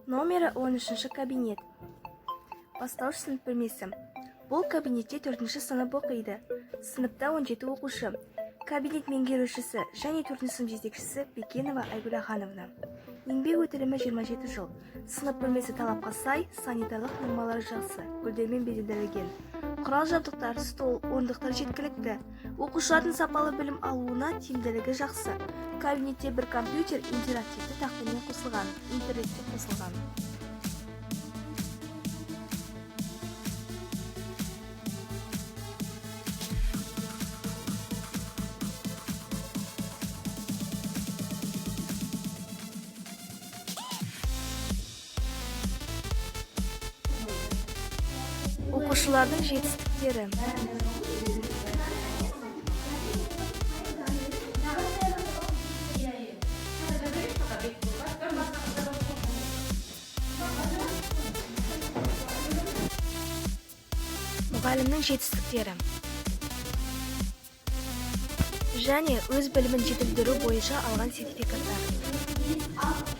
Номері 13 кабинет. Бастауыш сынып бөлмесі. Бұл кабинетте 4-ші сынып оқиды. Сыныпта 17 оқушы. Кабинет меңгерушісі және 4-ші сынып жетекшісі Бекенова Айгүл Ахановна. Еңбек өтілімі 27 жыл. Сынып бөлмесі талапқа сай, санитарлық нормалары жақсы, гүлдермен безендірілген. Құрал-жабдықтар, стол, орындықтар жеткілікті. Оқушылардың сапалы білім алуына тиімділігі жақсы. Кабинетте бір компьютер интерактивті тақтамен қосылған, интернетте қосылған. Оқушылардың жетістіктері. Мұғалімнің жетістіктері. Және өз білімін жетілдіру бойынша алған сертификаттар.